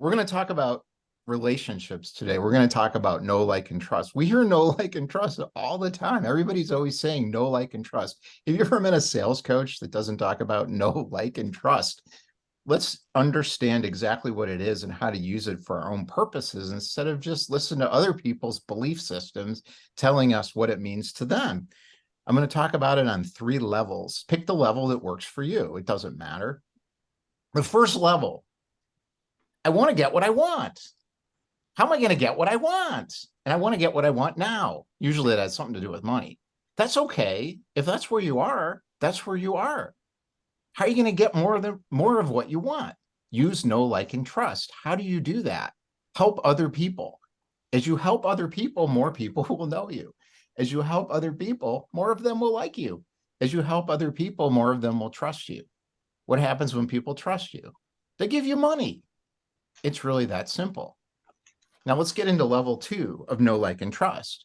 We're going to talk about relationships today. We're going to talk about know, like, and trust. We hear know, like, and trust all the time. Everybody's always saying know, like, and trust. Have you ever met a sales coach that doesn't talk about know, like, and trust? Let's understand exactly what it is and how to use it for our own purposes instead of just listen to other people's belief systems telling us what it means to them. I'm going to talk about it on 3 levels. Pick the level that works for you. It doesn't matter. The first level, I want to get what I want. How am I going to get what I want? And I want to get what I want now. Usually that has something to do with money. That's okay. If that's where you are, that's where you are. How are you going to get more of what you want? Use know, like, and trust. How do you do that? Help other people. As you help other people, more people will know you. As you help other people, more of them will like you. As you help other people, more of them will trust you. What happens when people trust you? They give you money. It's really that simple. Now let's get into level 2 of know, like, and trust.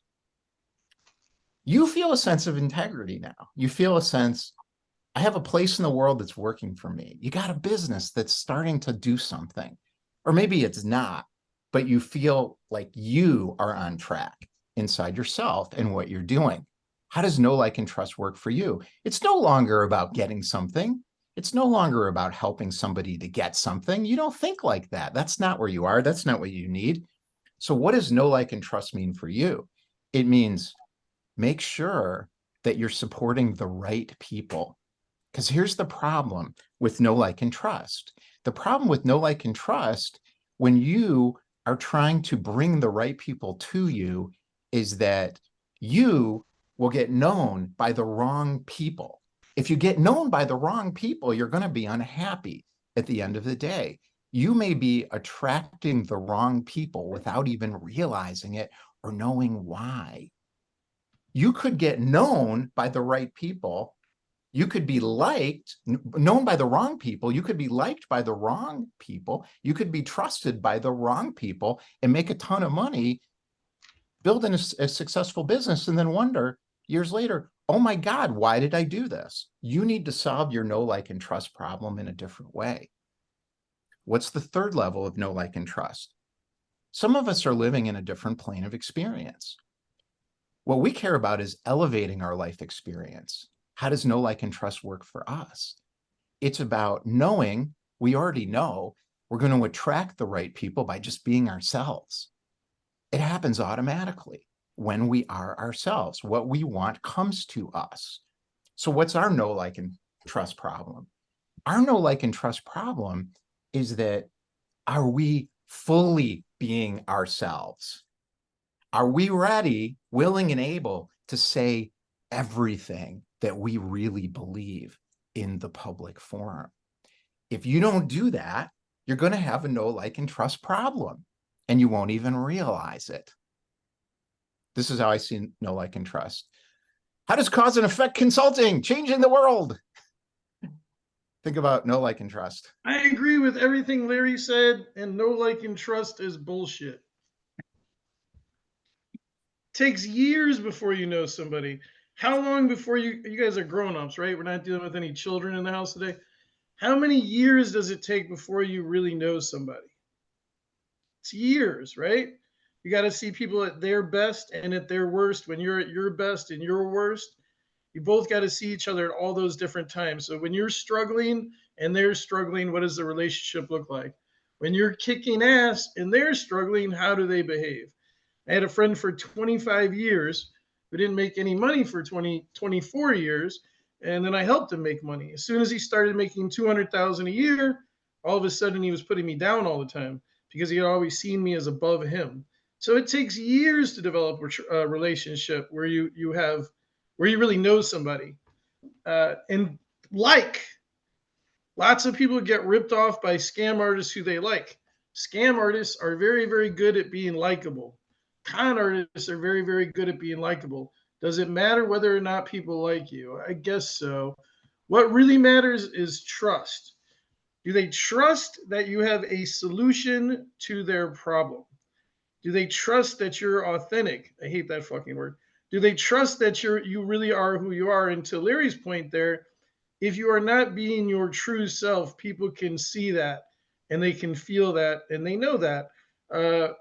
You feel a sense of integrity now. You feel a sense, I have a place in the world that's working for me. You got a business that's starting to do something, or maybe it's not, but you feel like you are on track inside yourself and what you're doing. How does know, like, and trust work for you? It's no longer about getting something. It's no longer about helping somebody to get something. You don't think like that. That's not where you are. That's not what you need. So what does know, like, and trust mean for you? It means make sure that you're supporting the right people. Because here's the problem with know, like, and trust. The problem with know, like, and trust, when you are trying to bring the right people to you, is that you will get known by the wrong people. If you get known by the wrong people, you're going to be unhappy at the end of the day. You may be attracting the wrong people without even realizing it or knowing why. You could get known by the right people. You could be liked, known by the wrong people. You could be liked by the wrong people. You could be trusted by the wrong people and make a ton of money, building a successful business, and then wonder years later, oh my God, why did I do this? You need to solve your know, like, and trust problem in a different way. What's the third level of know, like, and trust? Some of us are living in a different plane of experience. What we care about is elevating our life experience. How does know, like, and trust work for us? It's about knowing we already know we're going to attract the right people by just being ourselves. It happens automatically when we are ourselves. What we want comes to us. So what's our know, like, and trust problem? Our know, like, and trust problem is that, are we fully being ourselves? Are we ready, willing, and able to say everything that we really believe in the public forum? If you don't do that, you're going to have a know, like, and trust problem, and you won't even realize it. This is how I see know, like, and trust. How does cause and effect consulting changing the world? Think about know, like, and trust. I agree with everything Larry said, and know, like, and trust is bullshit. Takes years before you know somebody. How long before you guys are grown-ups, right? We're not dealing with any children in the house today. How many years does it take before you really know somebody? It's years, right? You got to see people at their best and at their worst. When you're at your best and your worst, you both got to see each other at all those different times. So when you're struggling and they're struggling, what does the relationship look like? When you're kicking ass and they're struggling, how do they behave? I had a friend for 25 years who didn't make any money for 24 years. And then I helped him make money. As soon as he started making 200,000 a year, all of a sudden he was putting me down all the time because he had always seen me as above him. So it takes years to develop a relationship where you really know somebody. And like lots of people get ripped off by scam artists who they like. Scam artists are very, very good at being likable. Con artists are very, very good at being likable. Does it matter whether or not people like you? I guess so. What really matters is trust. Do they trust that you have a solution to their problem? Do they trust that you're authentic? I hate that fucking word. Do they trust that you really are who you are? And to Larry's point there, if you are not being your true self, people can see that and they can feel that and they know that. Uh,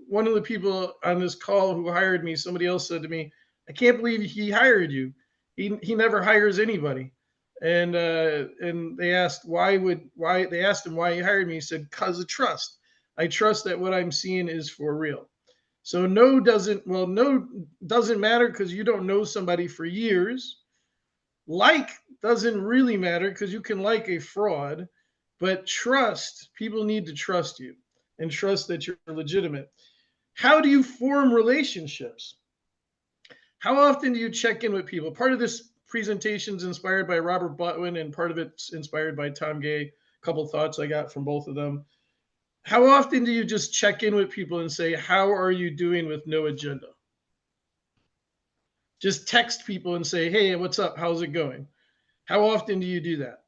One of the people on this call who hired me, somebody else said to me, "I can't believe he hired you. He never hires anybody." And they asked why they asked him why he hired me. He said, "Cause of trust. I trust that what I'm seeing is for real." So no doesn't matter because you don't know somebody for years. Like doesn't really matter because you can like a fraud, but trust, people need to trust you and trust that you're legitimate. How do you form relationships? How often do you check in with people? Part of this presentation is inspired by Robert Butwin, and part of it's inspired by Tom Gay. A couple thoughts I got from both of them. How often do you just check in with people and say, "How are you doing?" with no agenda? Just text people and say, "Hey, what's up? How's it going?" How often do you do that?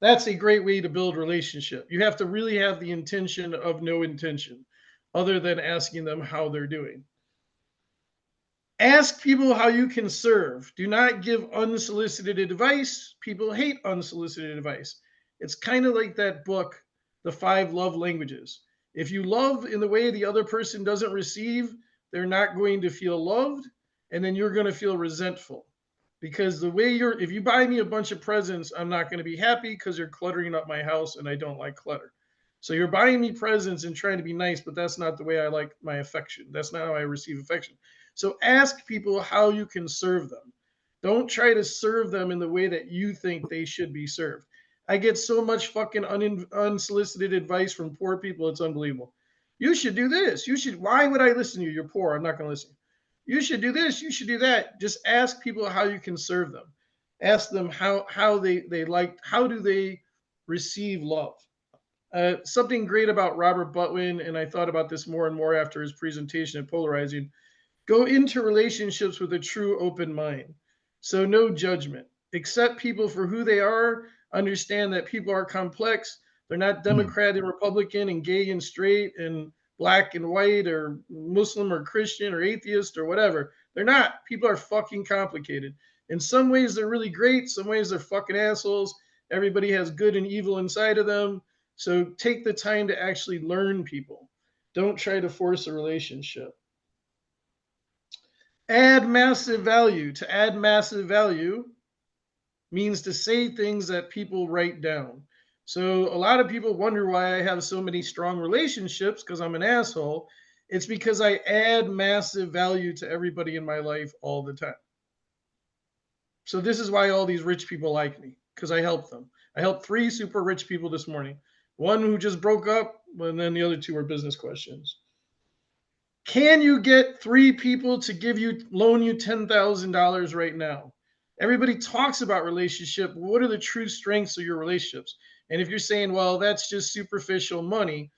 That's a great way to build relationship. You have to really have the intention of no intention other than asking them how they're doing. Ask people how you can serve. Do not give unsolicited advice. People hate unsolicited advice. It's kind of like that book, The Five Love Languages. If you love in the way the other person doesn't receive, they're not going to feel loved, and then you're going to feel resentful. Because the way if you buy me a bunch of presents, I'm not going to be happy because you're cluttering up my house and I don't like clutter. So you're buying me presents and trying to be nice, but that's not the way I like my affection. That's not how I receive affection. So ask people how you can serve them. Don't try to serve them in the way that you think they should be served. I get so much fucking unsolicited advice from poor people. It's unbelievable. You should do this. You should. Why would I listen to you? You're poor. I'm not going to listen. You should do this. You should do that. Just ask people how you can serve them. Ask them how they like. How do they receive love? Something great about Robert Butwin, and I thought about this more and more after his presentation at Polarizing. Go into relationships with a true open mind. So, no judgment. Accept people for who they are. Understand that people are complex. They're not Hmm. Democrat and Republican and gay and straight and black and white or Muslim or Christian or atheist or whatever. They're not. People are fucking complicated. In some ways, they're really great. Some ways, they're fucking assholes. Everybody has good and evil inside of them. So, take the time to actually learn people. Don't try to force a relationship. Add massive value. To add massive value means to say things that people write down. So a lot of people wonder why I have so many strong relationships because I'm an asshole. It's because I add massive value to everybody in my life all the time. So this is why all these rich people like me because I help them. I helped three super rich people this morning. One who just broke up, and then the other two were business questions. Can you get three people to loan you $10,000 right now? Everybody talks about relationship. What are the true strengths of your relationships? And if you're saying, well, that's just superficial money,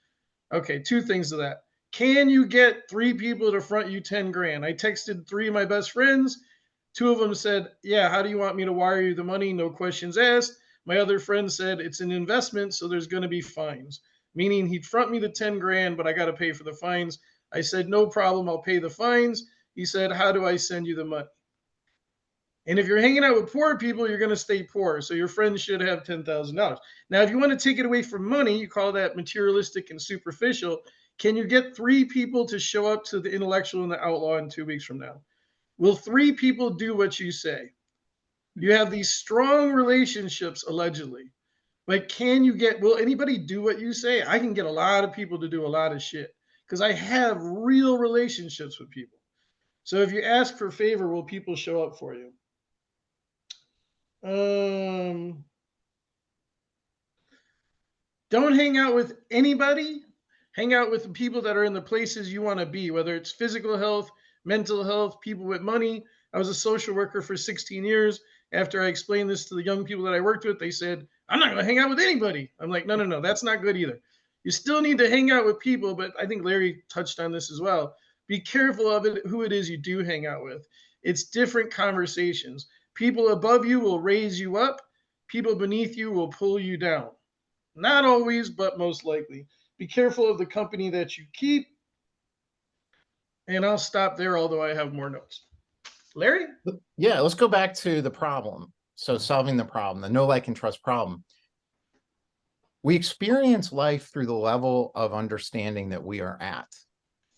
okay, two things to that. Can you get three people to front you 10 grand? I texted three of my best friends. Two of them said, yeah, how do you want me to wire you the money? No questions asked. My other friend said, it's an investment, so there's going to be fines, meaning he'd front me the 10 grand, but I got to pay for the fines. I said, no problem, I'll pay the fines. He said, how do I send you the money? And if you're hanging out with poor people, you're going to stay poor. So your friends should have $10,000. Now, if you want to take it away from money, you call that materialistic and superficial. Can you get three people to show up to the intellectual and the outlaw in 2 weeks from now? Will three people do what you say? You have these strong relationships, allegedly. But will anybody do what you say? I can get a lot of people to do a lot of shit because I have real relationships with people. So if you ask for favor, will people show up for you? Um, don't hang out with anybody. Hang out with the people that are in the places you want to be, whether it's physical health, mental health, people with money. I was a social worker for 16 years. After I explained this to the young people that I worked with, they said, I'm not going to hang out with anybody. I'm like, no, no, no, that's not good either. You still need to hang out with people, but I think Larry touched on this as well. Be careful of it, who it is you do hang out with. It's different conversations. People above you will raise you up, people beneath you will pull you down. Not always, but most likely. Be careful of the company that you keep. And I'll stop there, although I have more notes. Larry? Yeah, let's go back to the problem. So solving the problem, the no like and trust problem. We experience life through the level of understanding that we are at.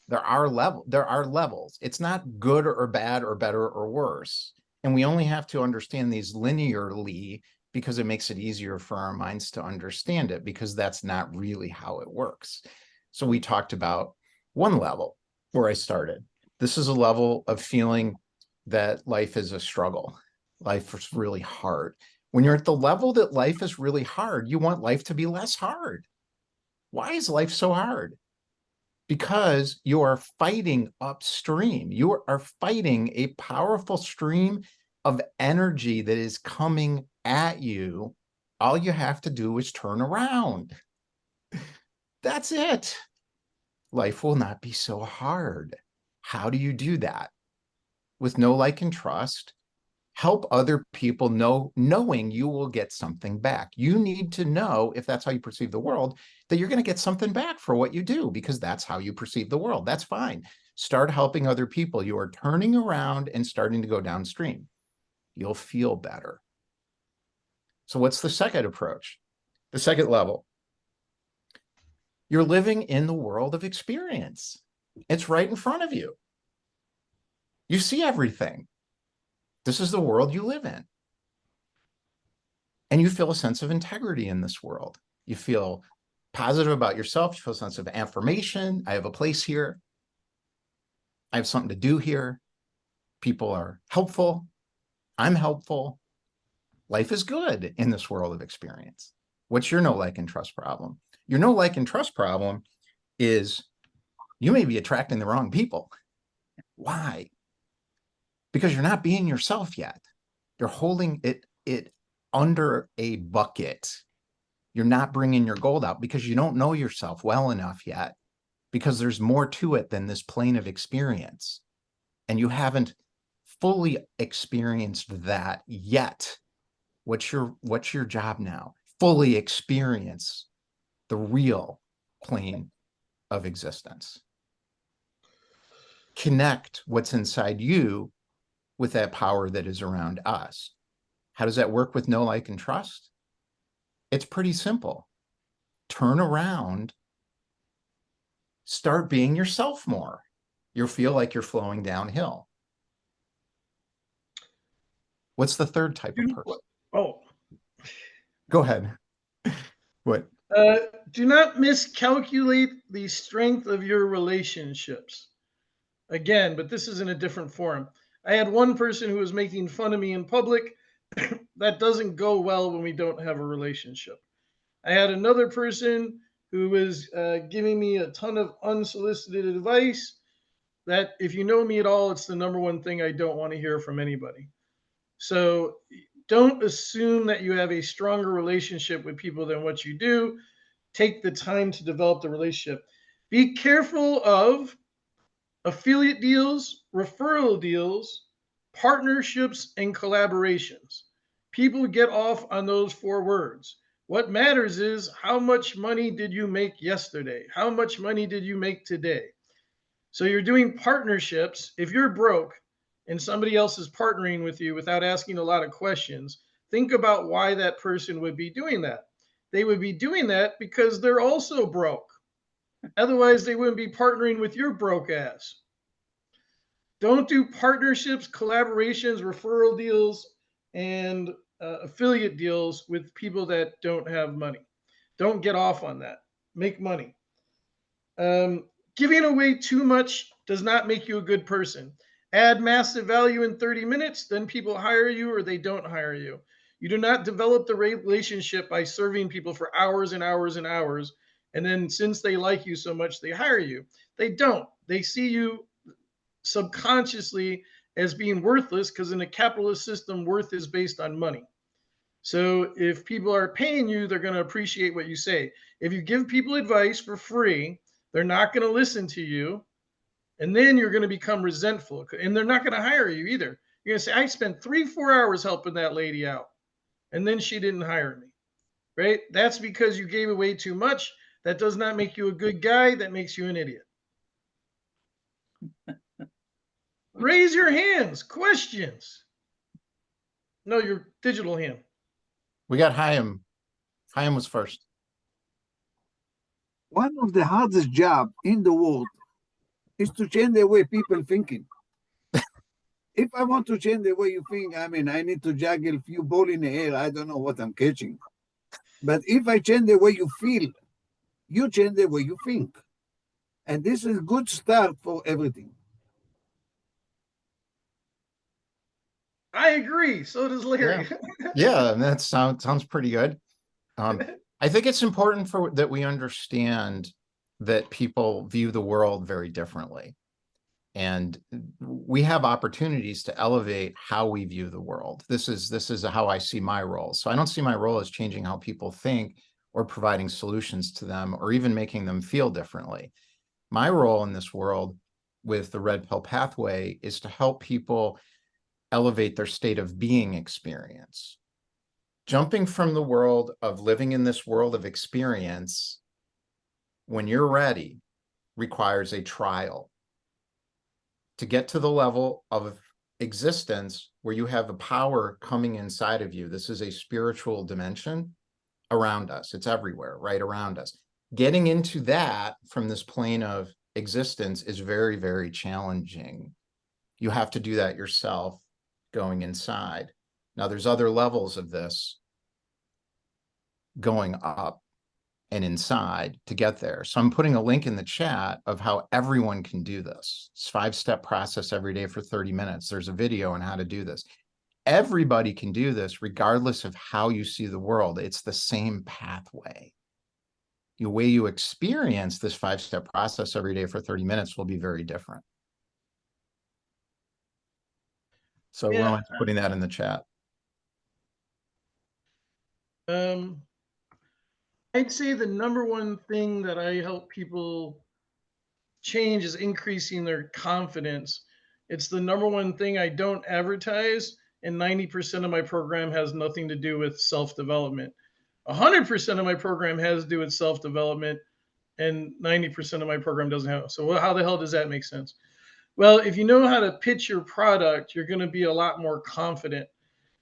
There are levels. It's not good or bad or better or worse. And we only have to understand these linearly because it makes it easier for our minds to understand it, because that's not really how it works. So we talked about one level where I started. This is a level of feeling that life is a struggle. Life is really hard. When you're at the level that life is really hard, you want life to be less hard. Why is life so hard? Because you are fighting upstream. You are fighting a powerful stream of energy that is coming at you. All you have to do is turn around. That's it. Life will not be so hard. How do you do that? With know, like, and trust. Help other people knowing you will get something back. You need to know, if that's how you perceive the world, that you're going to get something back for what you do, because that's how you perceive the world. That's fine. Start helping other people. You are turning around and starting to go downstream. You'll feel better. So what's the second approach? The second level. You're living in the world of experience. It's right in front of you. You see everything. This is the world you live in. And you feel a sense of integrity in this world. You feel positive about yourself. You feel a sense of affirmation. I have a place here. I have something to do here. People are helpful. I'm helpful. Life is good in this world of experience. What's your know, like, and trust problem? Your know, like, and trust problem is you may be attracting the wrong people. Why? Because you're not being yourself yet. You're holding it under a bucket. You're not bringing your gold out because you don't know yourself well enough yet, because there's more to it than this plane of experience. And you haven't fully experienced that yet. What's your job now? Fully experience the real plane of existence. Connect what's inside you with that power that is around us. How does that work with know, like, and trust? It's pretty simple. Turn around, start being yourself more. You'll feel like you're flowing downhill. What's the third type of person? Oh, Go ahead. What? do not miscalculate the strength of your relationships. Again, but this is in a different forum. I had one person who was making fun of me in public. That doesn't go well when we don't have a relationship. I had another person who was giving me a ton of unsolicited advice. That, if you know me at all, it's the number one thing I don't want to hear from anybody. So don't assume that you have a stronger relationship with people than what you do. Take the time to develop the relationship. Be careful of affiliate deals, referral deals, partnerships, and collaborations. People get off on those four words. What matters is, how much money did you make yesterday? How much money did you make today? So you're doing partnerships. If you're broke and somebody else is partnering with you without asking a lot of questions, think about why that person would be doing that. They would be doing that because they're also broke. Otherwise, they wouldn't be partnering with your broke ass. Don't do partnerships, collaborations, referral deals, and affiliate deals with people that don't have money. Don't get off on that. Make money. Giving away too much does not make you a good person. Add massive value in 30 minutes, then people hire you or they don't hire you. You do not develop the relationship by serving people for hours and hours and hours. And then, since they like you so much, they hire you. They don't. They see you subconsciously as being worthless, because in a capitalist system, worth is based on money. So if people are paying you, they're going to appreciate what you say. If you give people advice for free, they're not going to listen to you. And then you're going to become resentful, and they're not going to hire you either. You're going to say, I spent 3-4 hours helping that lady out, and then she didn't hire me. Right? That's because you gave away too much. That does not make you a good guy. That makes you an idiot. Raise your hands. Questions? No, your digital hand. We got Chaim. Chaim was first. One of the hardest job in the world is to change the way people thinking. If I want to change the way you think, I mean, I need to juggle a few ball in the air. I don't know what I'm catching. But if I change the way you feel, you change the way you think. And this is a good start for everything. I agree. So does Yeah. Larry. Yeah, that sounds pretty good. I think it's important for that we understand that people view the world very differently. And we have opportunities to elevate how we view the world. This is how I see my role. So I don't see my role as changing how people think or providing solutions to them or even making them feel differently. My role in this world with the Red Pill Pathway is to help people elevate their state of being experience. Jumping from the world of living in this world of experience when you're ready requires a trial to get to the level of existence where you have a power coming inside of you. This is a spiritual dimension around us. It's everywhere, right around us. Getting into that from this plane of existence is very, very challenging. You have to do that yourself going inside. Now, there's other levels of this going up and inside to get there. So I'm putting a link in the chat of how everyone can do this. It's a 5-step process every day for 30 minutes. There's a video on how to do this. Everybody can do this regardless of how you see the world. It's the same pathway. The way you experience this 5-step process every day for 30 minutes will be very different. So we're Yeah. only putting that in the chat. I'd say the number one thing that I help people change is increasing their confidence. It's the number one thing I don't advertise, and 90% of my program has nothing to do with self development. 100% of my program has to do with self development, and 90% of my program doesn't have. So, how the hell does that make sense? Well, if you know how to pitch your product, you're going to be a lot more confident.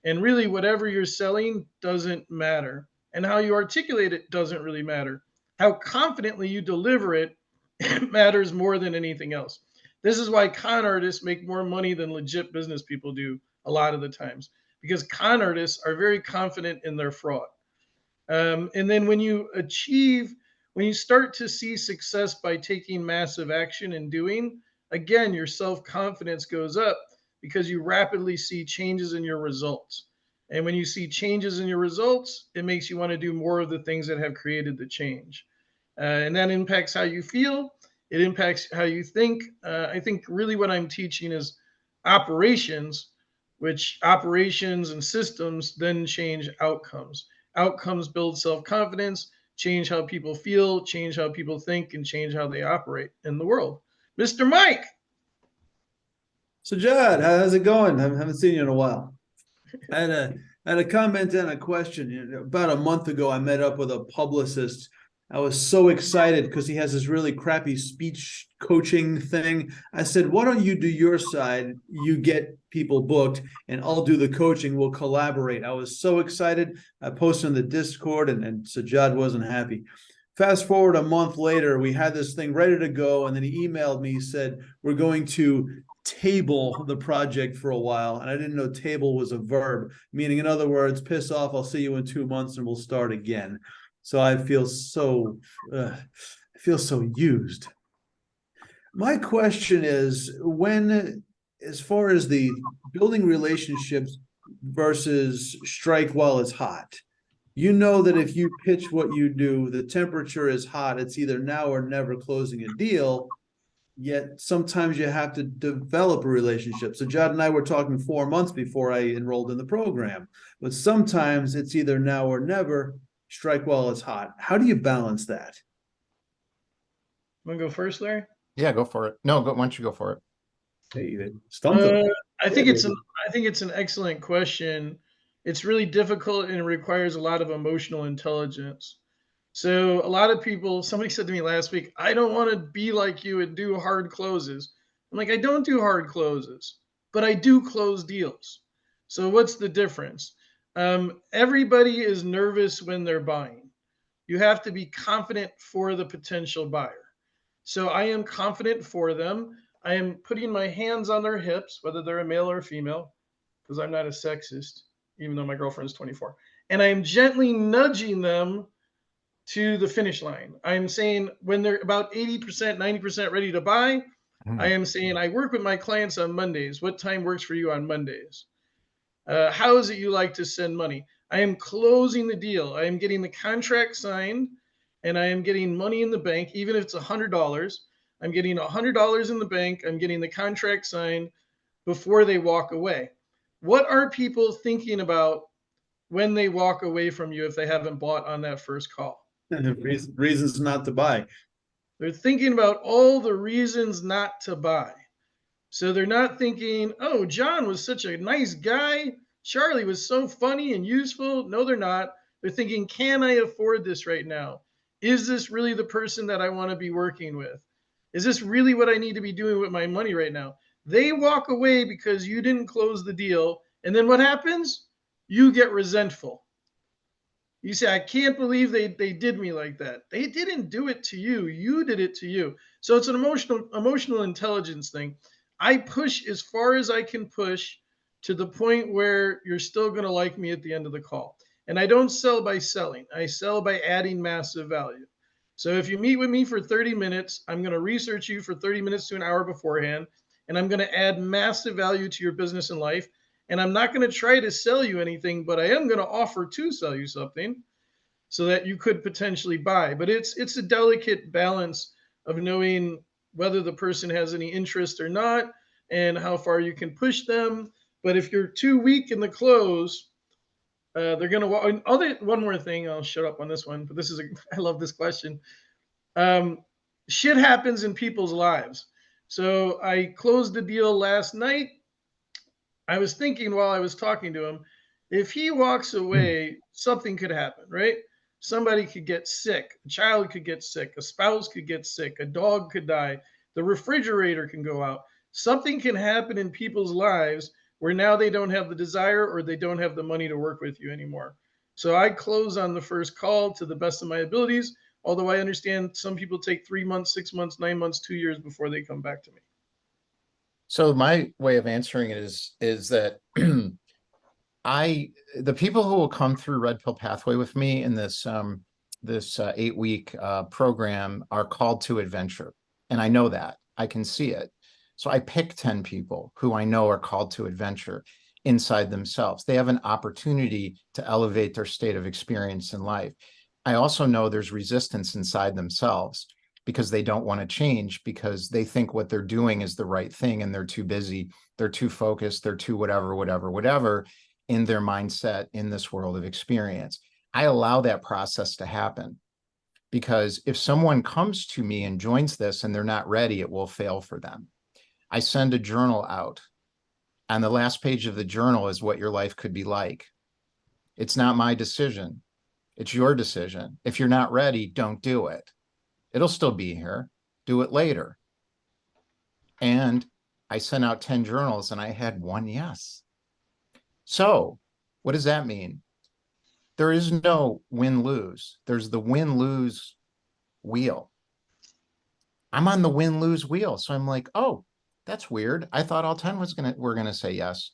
And really, whatever you're selling doesn't matter. And how you articulate it doesn't really matter. How confidently you deliver it matters more than anything else. This is why con artists make more money than legit business people do a lot of the times, because con artists are very confident in their fraud. And then when you start to see success by taking massive action and doing, again, your self confidence goes up because you rapidly see changes in your results. And when you see changes in your results, it makes you want to do more of the things that have created the change. And that impacts how you feel. It impacts how you think. I think really what I'm teaching is operations, which operations and systems then change outcomes. Outcomes build self confidence, change how people feel, change how people think, and change how they operate in the world. Mr. Mike. So, Judd, how's it going? I haven't seen you in a while. I had a, I had a comment and a question. About a month ago, I met up with a publicist. I was so excited because he has this really crappy speech coaching thing. I said, why don't you do your side? You get people booked, and I'll do the coaching. We'll collaborate. I was so excited. I posted in the Discord, and Sajad wasn't happy. Fast forward a month later, we had this thing ready to go, and then he emailed me, he said, we're going to table the project for a while. And I didn't know table was a verb, meaning, in other words, piss off, I'll see you in 2 months and we'll start again. So I feel so used. My question is, when, as far as the building relationships versus strike while it's hot, you know that if you pitch what you do, the temperature is hot, it's either now or never closing a deal. Yet sometimes you have to develop a relationship. So Judd and I were talking 4 months before I enrolled in the program, but sometimes it's either now or never, strike while it's hot. How do you balance that? Want to go first, Larry? Yeah, go for it. No, why don't you go for it? Hey, stumped him. I think it's an excellent question. It's really difficult and it requires a lot of emotional intelligence. So a lot of people, somebody said to me last week, I don't want to be like you and do hard closes. I'm like, I don't do hard closes, but I do close deals. So what's the difference? Everybody is nervous when they're buying. you have to be confident for the potential buyer. So I am confident for them. I am putting my hands on their hips, whether they're a male or a female, because I'm not a sexist, even though my girlfriend is 24. And I am gently nudging them to the finish line. I'm saying when they're about 80%, 90% ready to buy, I am saying I work with my clients on Mondays. What time works for you on Mondays? How is it you like to send money? I am closing the deal. I am getting the contract signed and I am getting money in the bank, even if it's $100. I'm getting $100 in the bank. I'm getting the contract signed before they walk away. What are people thinking about when they walk away from you if they haven't bought on that first call? Reasons not to buy. They're thinking about all the reasons not to buy. So they're not thinking, oh, John was such a nice guy. Charlie was so funny and useful. No, they're not. They're thinking, can I afford this right now? Is this really the person that I want to be working with? Is this really what I need to be doing with my money right now? They walk away because you didn't close the deal. And then what happens? You get resentful. You say, I can't believe they did me like that. They didn't do it to you. You did it to you. So it's an emotional intelligence thing. I push as far as I can push to the point where you're still going to like me at the end of the call. And I don't sell by selling. I sell by adding massive value. So if you meet with me for 30 minutes, I'm going to research you for 30 minutes to an hour beforehand, and I'm going to add massive value to your business and life. And I'm not going to try to sell you anything, but I am going to offer to sell you something so that you could potentially buy. But it's a delicate balance of knowing whether the person has any interest or not and how far you can push them. But if you're too weak in the close, they're going to. One more thing, I'll shut up on this one, but I love this question. Shit happens in people's lives. So I closed the deal last night. I was thinking while I was talking to him, if he walks away, something could happen, right? Somebody could get sick, a child could get sick, a spouse could get sick, a dog could die, the refrigerator can go out. Something can happen in people's lives where now they don't have the desire or they don't have the money to work with you anymore. So I close on the first call to the best of my abilities, although I understand some people take 3 months, 6 months, 9 months, 2 years before they come back to me. So my way of answering it is that the people who will come through Red Pill Pathway with me in this 8-week program are called to adventure, and I know that. I can see it. So I pick 10 people who I know are called to adventure inside themselves. They have an opportunity to elevate their state of experience in life. I also know there's resistance inside themselves because they don't want to change, because they think what they're doing is the right thing and they're too busy, they're too focused, they're too whatever in their mindset in this world of experience. I allow that process to happen because if someone comes to me and joins this and they're not ready, it will fail for them. I send a journal out, and the last page of the journal is what your life could be like. It's not my decision. It's your decision. If you're not ready, don't do it. It'll still be here. Do it later. And I sent out 10 journals and I had one yes. So what does that mean? There is no win-lose. There's the win-lose wheel. I'm on the win-lose wheel. So I'm like, oh, that's weird. I thought all 10 were gonna say yes.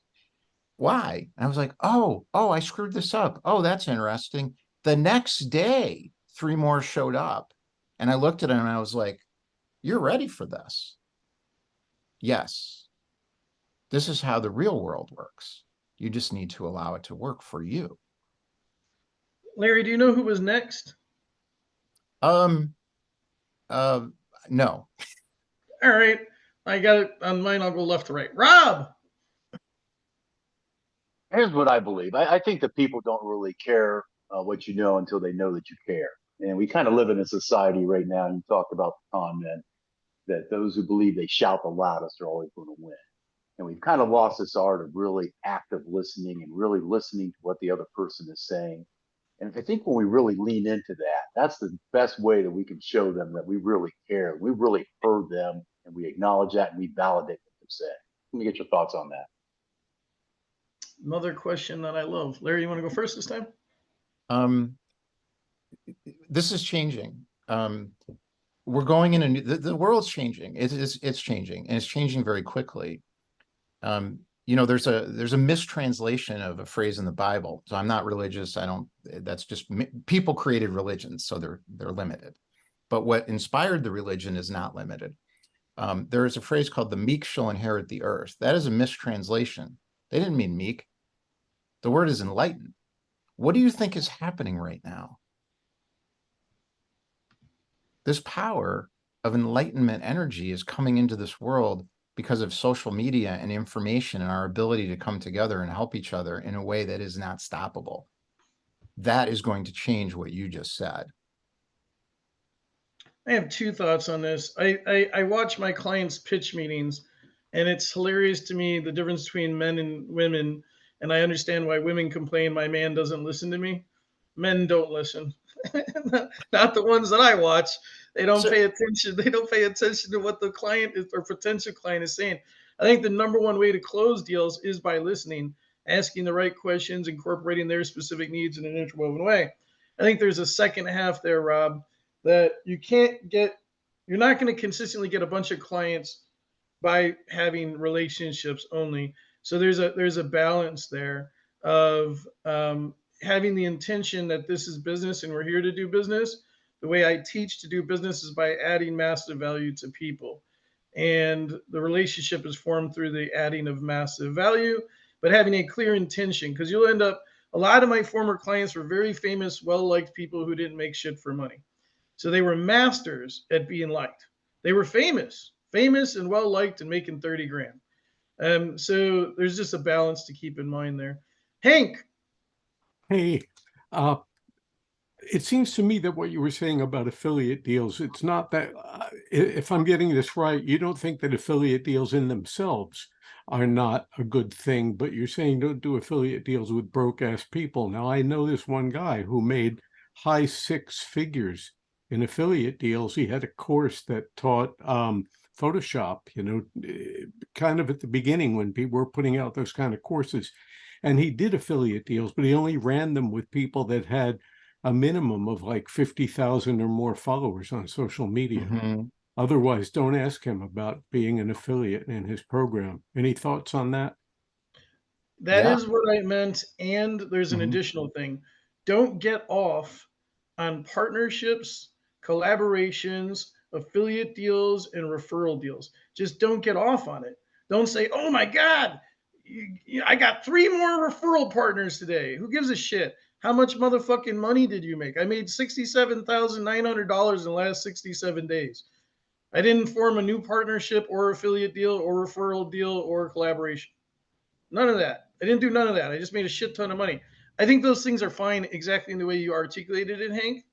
Why? And I was like, oh, I screwed this up. Oh, that's interesting. The next day, 3 more showed up. And I looked at them and I was like, you're ready for this. Yes. This is how the real world works. You just need to allow it to work for you. Larry, do you know who was next? No. All right. I got it on mine. I'll go left to right. Rob. Here's what I believe. I think that people don't really care what you know until they know that you care. And we kind of live in a society right now. And you talked about the comment that those who believe they shout the loudest are always going to win. And we've kind of lost this art of really active listening and really listening to what the other person is saying. And I think when we really lean into that, that's the best way that we can show them that we really care. We really heard them and we acknowledge that and we validate what they're saying. Let me get your thoughts on that. Another question that I love. Larry, you want to go first this time? this is changing. We're going in a new, the world's changing. It's changing, and it's changing very quickly. You know, there's a mistranslation of a phrase in the Bible. So I'm not religious. I don't, that's just people created religions, so they're limited. But what inspired the religion is not limited. There is a phrase called "the meek shall inherit the earth." That is a mistranslation. They didn't mean meek. The word is enlightened. What do you think is happening right now? This power of enlightenment energy is coming into this world because of social media and information and our ability to come together and help each other in a way that is not stoppable. That is going to change what you just said. I have two thoughts on this. I watch my clients' pitch meetings, and it's hilarious to me the difference between men and women. And I understand why women complain my man doesn't listen to me. Men don't listen. Not the ones that I watch. They don't So, pay attention. They don't pay attention to what the client is, or potential client is saying. I think the number one way to close deals is by listening, asking the right questions, incorporating their specific needs in an interwoven way. I think there's a second half there, Rob, that you're not going to consistently get a bunch of clients by having relationships only. So there's a balance there of having the intention that this is business and we're here to do business. The way I teach to do business is by adding massive value to people. And the relationship is formed through the adding of massive value, but having a clear intention, because you'll end up, a lot of my former clients were very famous, well liked people who didn't make shit for money. So they were masters at being liked. They were famous and well liked and making 30 grand. So there's just a balance to keep in mind there. Hank. Hey, uh, it seems to me that what you were saying about affiliate deals, it's not that, if I'm getting this right, you don't think that affiliate deals in themselves are not a good thing, but you're saying don't do affiliate deals with broke ass people. Now, I know this one guy who made high six figures in affiliate deals. He had a course that taught Photoshop, kind of at the beginning when people were putting out those kind of courses. And he did affiliate deals, but he only ran them with people that had a minimum of like 50,000 or more followers on social media. mhm. Otherwise, don't ask him about being an affiliate in his program. Any thoughts on that? That Yeah. is what I meant. And there's an Mhm. additional thing. Don't get off on partnerships, collaborations, affiliate deals, and referral deals. Just don't get off on it. Don't say, oh my God, I got 3 more referral partners today. Who gives a shit? How much motherfucking money did you make? I made $67,900 in the last 67 days. I didn't form a new partnership or affiliate deal or referral deal or collaboration. None of that. I didn't do none of that. I just made a shit ton of money. I think those things are fine exactly in the way you articulated it, Hank.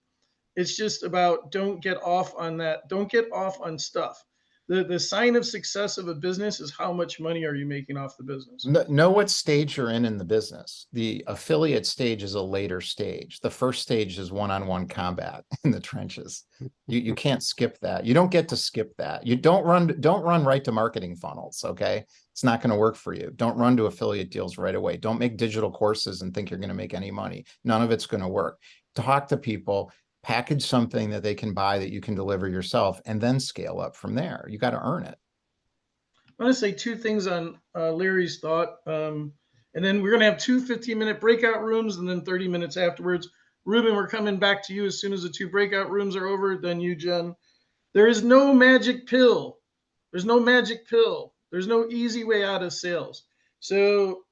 It's just about don't get off on that. Don't get off on stuff. The sign of success of a business is how much money are you making off the business. Know what stage you're in the business. The affiliate stage is a later stage. The first stage is one-on-one combat in the trenches. You can't skip that. You don't get to skip that. You don't run right to marketing funnels, okay? It's not going to work for you. Don't run to affiliate deals right away. Don't make digital courses and think you're going to make any money. None of it's going to work. Talk to people, package something that they can buy that you can deliver yourself, and then scale up from there. You got to earn it. I want to say 2 things on Larry's thought. And then we're going to have 2 15-minute breakout rooms and then 30 minutes afterwards. Ruben, we're coming back to you as soon as the 2 breakout rooms are over. Then you, Jen. There is no magic pill. There's no magic pill. There's no easy way out of sales. So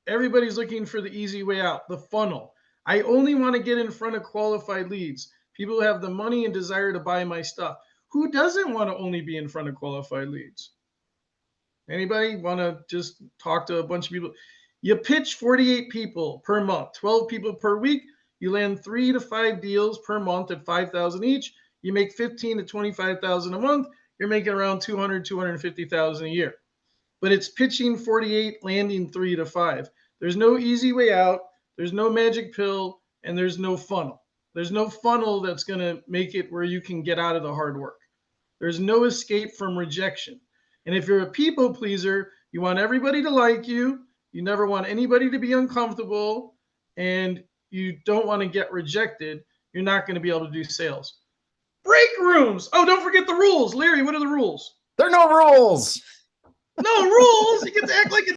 everybody's looking for the easy way out, the funnel. I only want to get in front of qualified leads, people who have the money and desire to buy my stuff. Who doesn't want to only be in front of qualified leads? Anybody want to just talk to a bunch of people? You pitch 48 people per month, 12 people per week. You land 3 to 5 deals per month at 5,000 each. You make 15 to 25,000 a month. You're making around 200, 250,000 a year. But it's pitching 48, landing 3 to 5. There's no easy way out. There's no magic pill, and there's no funnel. There's no funnel that's going to make it where you can get out of the hard work. There's no escape from rejection. And if you're a people pleaser, you want everybody to like you. You never want anybody to be uncomfortable, and you don't want to get rejected. you're not going to be able to do sales. Break rooms. Oh, don't forget the rules. Larry, what are the rules? There are no rules. No rules. You get to act like a